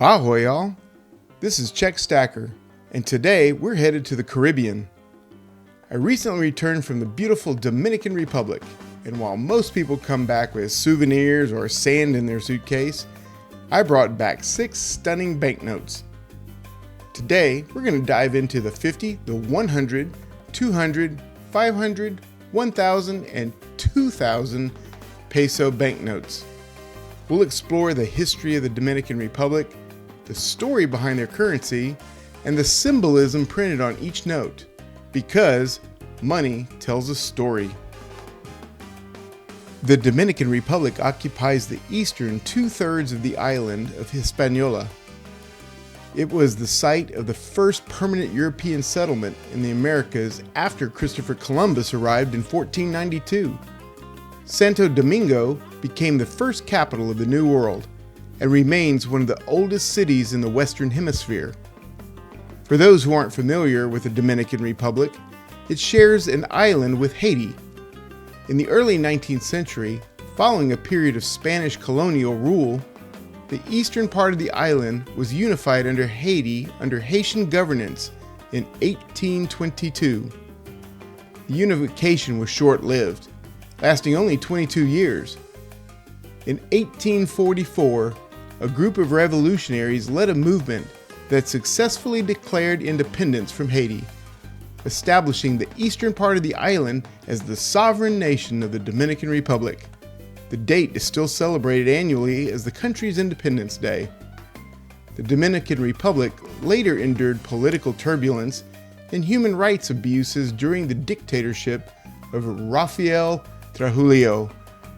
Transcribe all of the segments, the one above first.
Ahoy, y'all! This is Check Stacker, and today we're headed to the Caribbean. I recently returned from the beautiful Dominican Republic, and while most people come back with souvenirs or sand in their suitcase, I brought back 6 stunning banknotes. Today, we're going to dive into the 50, the 100, 200, 500, 1,000, and 2,000 peso banknotes. We'll explore the history of the Dominican Republic, the story behind their currency, and the symbolism printed on each note, because money tells a story. The Dominican Republic occupies the eastern 2/3 of the island of Hispaniola. It was the site of the first permanent European settlement in the Americas after Christopher Columbus arrived in 1492. Santo Domingo became the first capital of the New World and remains one of the oldest cities in the Western Hemisphere. For those who aren't familiar with the Dominican Republic, it shares an island with Haiti. In the early 19th century, following a period of Spanish colonial rule, the eastern part of the island was unified under Haiti under Haitian governance in 1822. The unification was short-lived, lasting only 22 years. In 1844, a group of revolutionaries led a movement that successfully declared independence from Haiti, establishing the eastern part of the island as the sovereign nation of the Dominican Republic. The date is still celebrated annually as the country's Independence Day. The Dominican Republic later endured political turbulence and human rights abuses during the dictatorship of Rafael Trujillo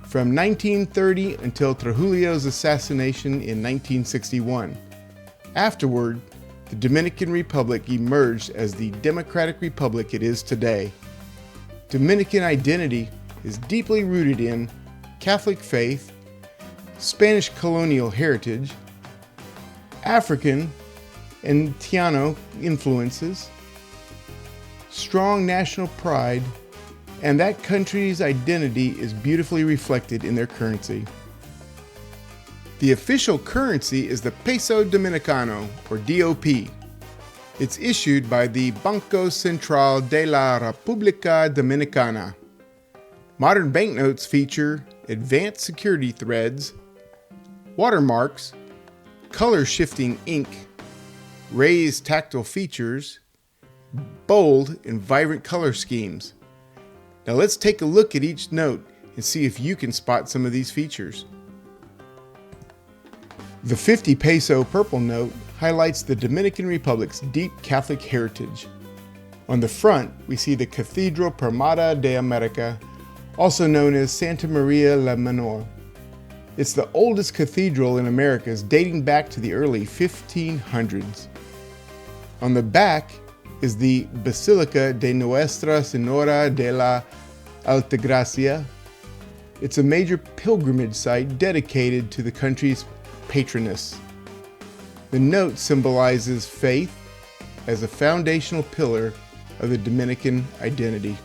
from 1930 until Trujillo's assassination in 1961. Afterward, the Dominican Republic emerged as the democratic republic it is today. Dominican identity is deeply rooted in Catholic faith, Spanish colonial heritage, African and Taino influences, strong national pride, and that country's identity is beautifully reflected in their currency. The official currency is the Peso Dominicano, or DOP. It's issued by the Banco Central de la República Dominicana. Modern banknotes feature advanced security threads, watermarks, color-shifting ink, raised tactile features, bold and vibrant color schemes. Now let's take a look at each note and see if you can spot some of these features. The 50 peso purple note highlights the Dominican Republic's deep Catholic heritage. On the front, we see the Cathedral Primada de America, also known as Santa Maria la Menor. It's the oldest cathedral in Americas, dating back to the early 1500s. On the back is the Basilica de Nuestra Senora de la Altagracia. It's a major pilgrimage site dedicated to the country's patroness. The note symbolizes faith as a foundational pillar of the Dominican identity.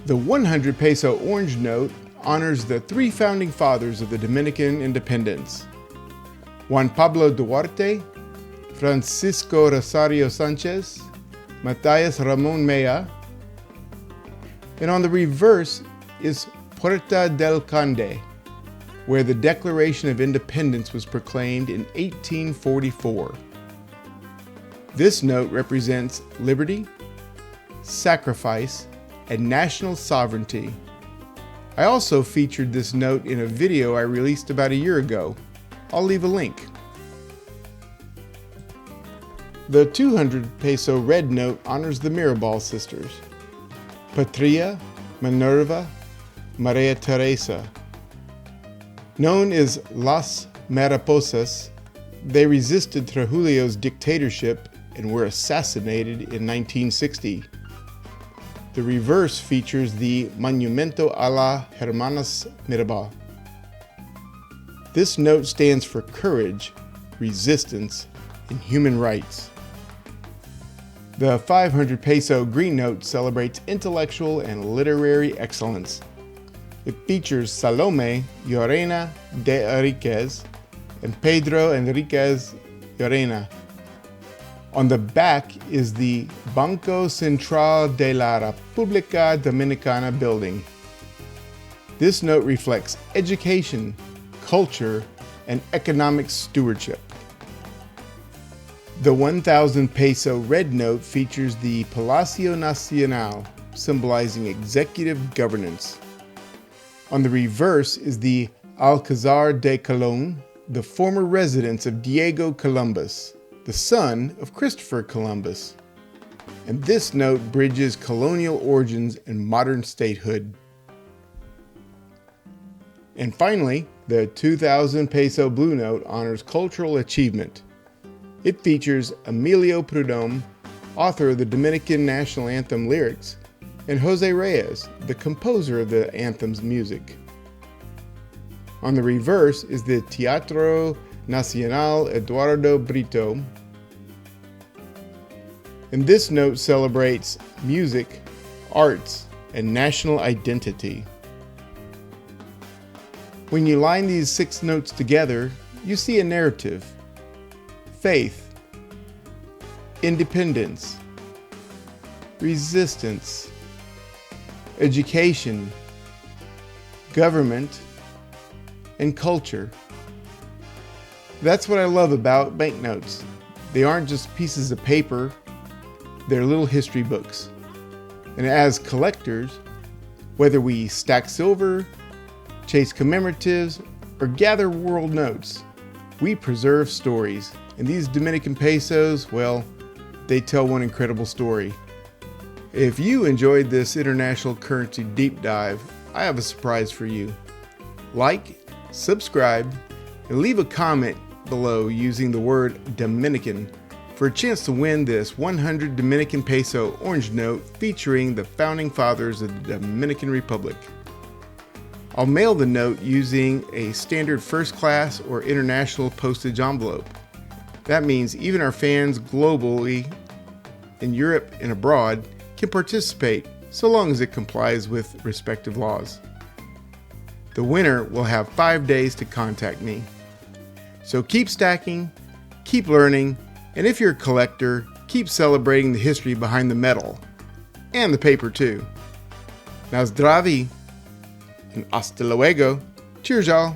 The 100 peso orange note honors the 3 founding fathers of the Dominican independence: Juan Pablo Duarte, Francisco Rosario Sanchez, Matias Ramon Mella, and on the reverse is Puerta del Conde, where the Declaration of Independence was proclaimed in 1844. This note represents liberty, sacrifice, and national sovereignty. I also featured this note in a video I released about a year ago. I'll leave a link. The 200 peso red note honors the Mirabal sisters, Patria, Minerva, Maria Teresa. Known as Las Mariposas, they resisted Trujillo's dictatorship and were assassinated in 1960. The reverse features the Monumento a las Hermanas Mirabal. This note stands for courage, resistance, and human rights. The 500 peso green note celebrates intellectual and literary excellence. It features Salome Llorena de Enriquez and Pedro Enriquez Llorena. On the back is the Banco Central de la República Dominicana building. This note reflects education, culture, and economic stewardship. The 1,000 peso red note features the Palacio Nacional, symbolizing executive governance. On the reverse is the Alcázar de Colón, the former residence of Diego Columbus, the son of Christopher Columbus. And this note bridges colonial origins and modern statehood. And finally, the 2,000 peso blue note honors cultural achievement. It features Emilio Prudhomme, author of the Dominican national anthem lyrics, and Jose Reyes, the composer of the anthem's music. On the reverse is the Teatro Nacional Eduardo Brito, and this note celebrates music, arts, and national identity. When you line these 6 notes together, you see a narrative: faith, independence, resistance, education, government, and culture. That's what I love about banknotes. They aren't just pieces of paper, they're little history books. And as collectors, whether we stack silver, chase commemoratives, or gather world notes, we preserve stories. And these Dominican pesos, well, they tell one incredible story. If you enjoyed this international currency deep dive, I have a surprise for you. Like, subscribe, and leave a comment below using the word Dominican for a chance to win this 100 Dominican peso orange note featuring the founding fathers of the Dominican Republic. I'll mail the note using a standard first class or international postage envelope. That means even our fans globally in Europe and abroad can participate so long as it complies with respective laws. The winner will have 5 days to contact me. So keep stacking, keep learning, and if you're a collector, keep celebrating the history behind the metal and the paper too. Now zdraví and hasta luego. Cheers, y'all.